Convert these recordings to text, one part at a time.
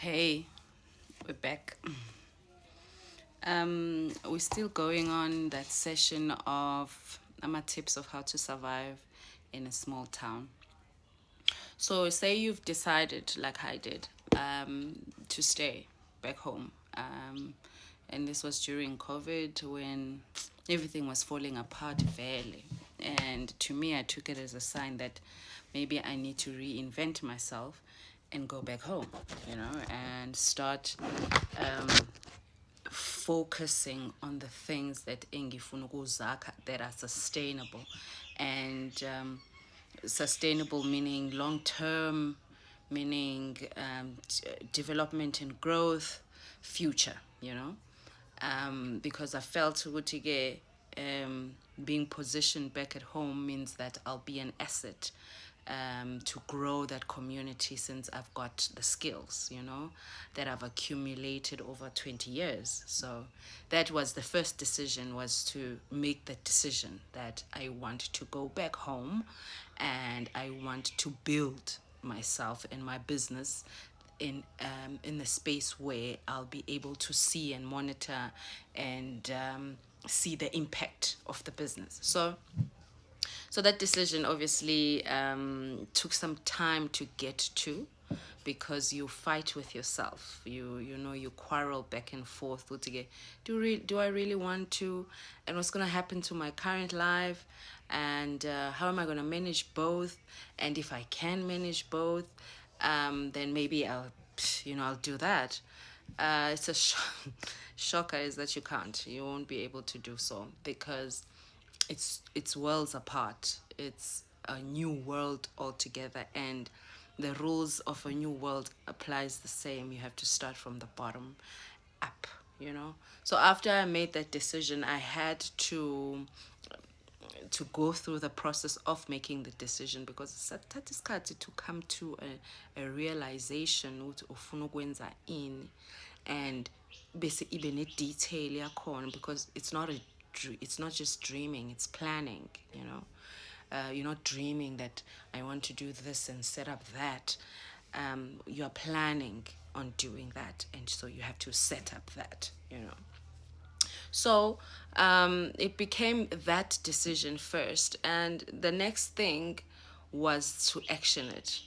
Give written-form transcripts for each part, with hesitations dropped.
Hey, we're back. We're still going on that session of tips of how to survive in a small town. So, say you've decided, like I did, to stay back home. And this was during COVID when everything was falling apart fairly. And to me, I took it as a sign that maybe I need to reinvent myself and go back home, and start um, focusing on the things that engifuna ukuzakha that are sustainable and sustainable meaning long term, meaning development and growth, future, because I felt ukuthi being positioned back at home means that I'll be an asset to grow that community, since I've got the skills, that I've accumulated over 20 years. So that was the first decision, was to make the decision that I want to go back home and I want to build myself and my business in the space where I'll be able to see and monitor and see the impact of the business. So that decision obviously took some time to get to, because you fight with yourself. You quarrel back and forth. Do I really want to? And what's going to happen to my current life? And how am I going to manage both? And if I can manage both, then maybe I'll do that. It's a shocker is that you can't. You won't be able to do so, because it's worlds apart. It's a new world altogether, and the rules of a new world applies the same. You have to start from the bottom up. So after I made that decision, I had to go through the process of making the decision, because that is to come to a realization ukuthi ufuna ukwenza ini, and bese ibe ne-detail yakhona, because it's not just dreaming, it's planning. You're not dreaming that I want to do this and set up that. You're planning on doing that, and so you have to set up that. So it became that decision first, and the next thing was to action it.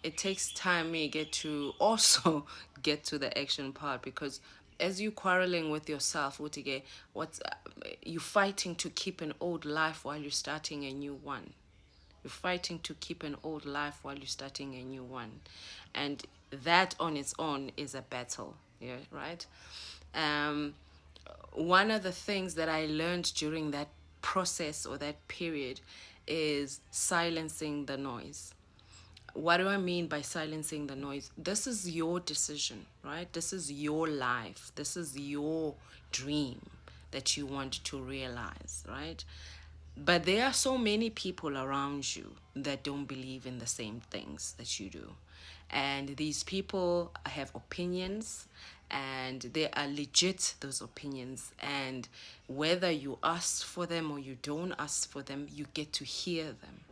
It takes time me get to also get to the action part, because as you quarreling with yourself, what's you fighting to keep an old life while you're starting a new one. You're fighting to keep an old life while you're starting a new one, and that on its own is a battle. Yeah, right. Um, One of the things that I learned during that process or that period is silencing the noise. What do I mean by silencing the noise? This is your decision, right? This is your life. This is your dream that you want to realize, right? But there are so many people around you that don't believe in the same things that you do. And these people have opinions, and they are legit, those opinions. And whether you ask for them or you don't ask for them, you get to hear them.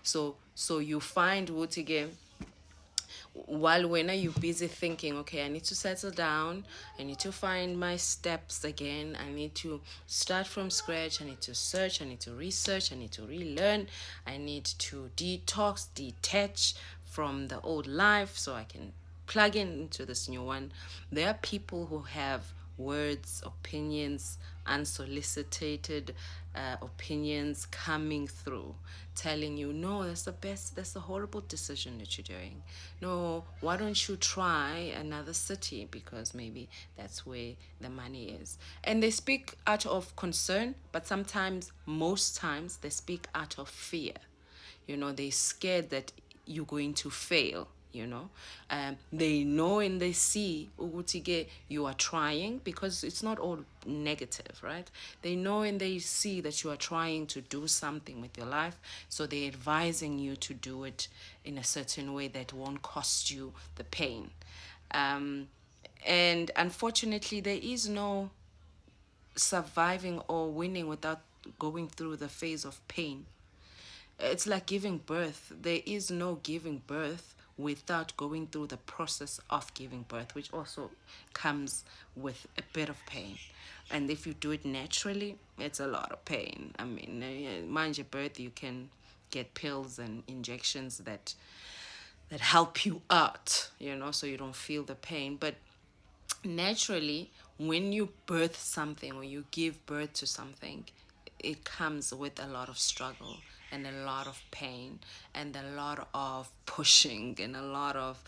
So you find what again, while when are you busy thinking, okay, I need to settle down, I need to find my steps again, I need to start from scratch, I need to search, I need to research, I need to relearn, I need to detach from the old life so I can plug into this new one. There are people who have words, opinions, unsolicited opinions coming through, telling you, no, that's the horrible decision that you're doing. No, why don't you try another city, because maybe that's where the money is. And they speak out of concern, but most times, they speak out of fear. They're scared that you're going to fail. They know and they see ukuthi you are trying, because it's not all negative, right? They know and they see that you are trying to do something with your life, so they're advising you to do it in a certain way that won't cost you the pain. And unfortunately, there is no surviving or winning without going through the phase of pain. It's like giving birth. There is no giving birth without going through the process of giving birth, which also comes with a bit of pain. And if you do it naturally, it's a lot of pain. I mean, mind your birth, you can get pills and injections that help you out, so you don't feel the pain. But naturally, when you birth something or you give birth to something, it comes with a lot of struggle and a lot of pain and a lot of pushing and a lot of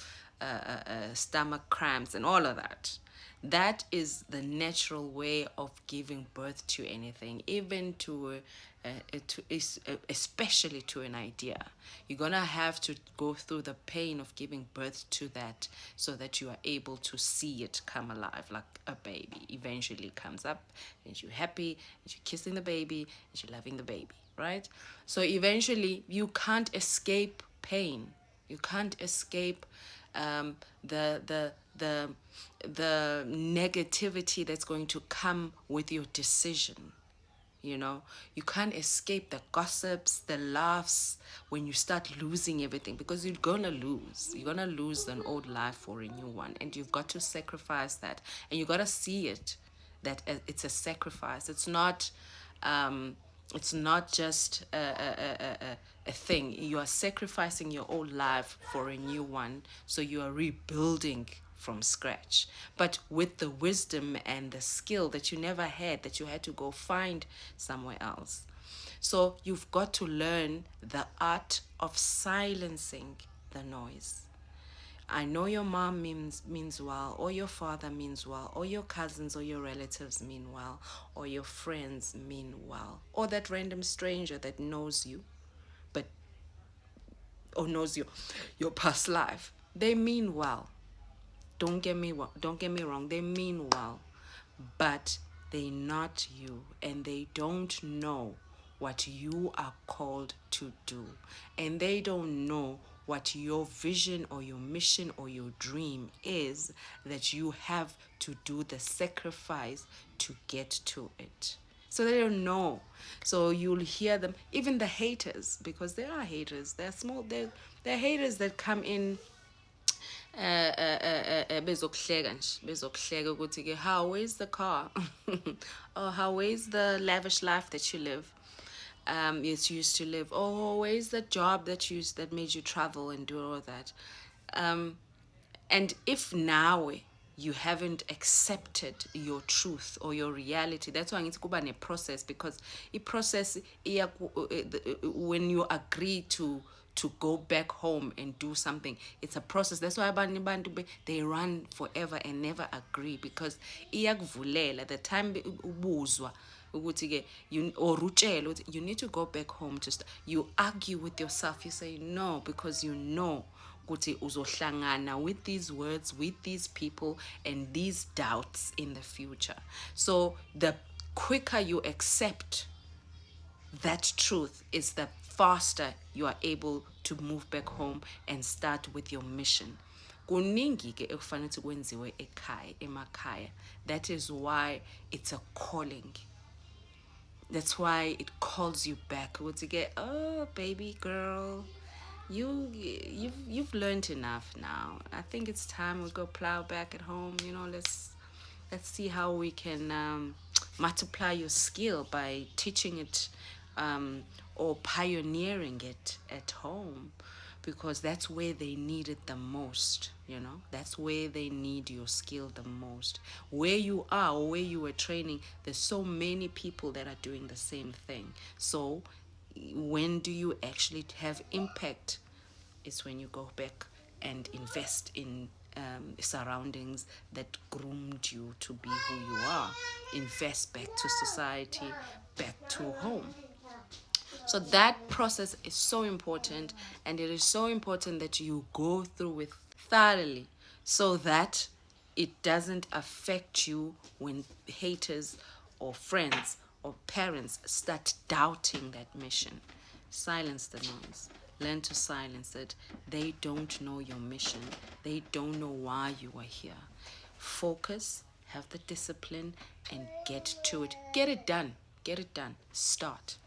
stomach cramps and all of that. That is the natural way of giving birth to anything, even especially to an idea. You're gonna have to go through the pain of giving birth to that, so that you are able to see it come alive, like a baby eventually comes up, and you're happy, and you're kissing the baby, and you're loving the baby, right? So eventually, you can't escape pain. You can't escape the negativity that's going to come with your decision. You can't escape the gossips, the laughs, when you start losing everything, because you're gonna lose an old life for a new one, and you've got to sacrifice that, and you got to see it, that it's a sacrifice. It's not just a thing. You are sacrificing your old life for a new one, so you are rebuilding from scratch, but with the wisdom and the skill that you never had, that you had to go find somewhere else. So you've got to learn the art of silencing the noise. I know your mom means well, or your father means well, or your cousins or your relatives mean well, or your friends mean well, or that random stranger that knows you, but or knows your past life. They mean well. Don't get me wrong. They mean well, but they're not you, and they don't know what you are called to do, and they don't know what your vision or your mission or your dream is, that you have to do the sacrifice to get to it. So they don't know. So you'll hear them, even the haters, because there are haters. They're haters that come in bezokuhleka nje, bezokuhleka ukuthi ke, how, where's the car? Or how, where's the lavish life that you live, it's used to live? Oh, where's the job that made you travel and do all that? And if now you haven't accepted your truth or your reality, that's why it's kuba a process, because a process, when you agree to go back home and do something, it's a process. That's why abantu they run forever and never agree, because iyakuvulela the time ubuzwa ukuthi-ke you need to go back home you argue with yourself. You say no, because you know ukuthi uzohlangana with these words, with these people, and these doubts in the future. So the quicker you accept that truth, is the faster you are able to move back home and start with your mission. Kuningi ke ekufanele ukuthi kwenziwe emakhaya. That is why it's a calling. That's why it calls you back. To get, oh baby girl, you've learned enough now. I think it's time we go plow back at home. Let's see how we can multiply your skill by teaching it, or pioneering it at home, because that's where they need it the most. That's where they need your skill the most. Where you are, or where you were training, there's so many people that are doing the same thing. So when do you actually have impact? It's when you go back and invest in surroundings that groomed you to be who you are. Invest back to society, back to home. So that process is so important, and it is so important that you go through it thoroughly, so that it doesn't affect you when haters or friends or parents start doubting that mission. Silence the noise. Learn to silence it. They don't know your mission. They don't know why you are here. Focus, have the discipline, and get to it. Get it done. Get it done. Start.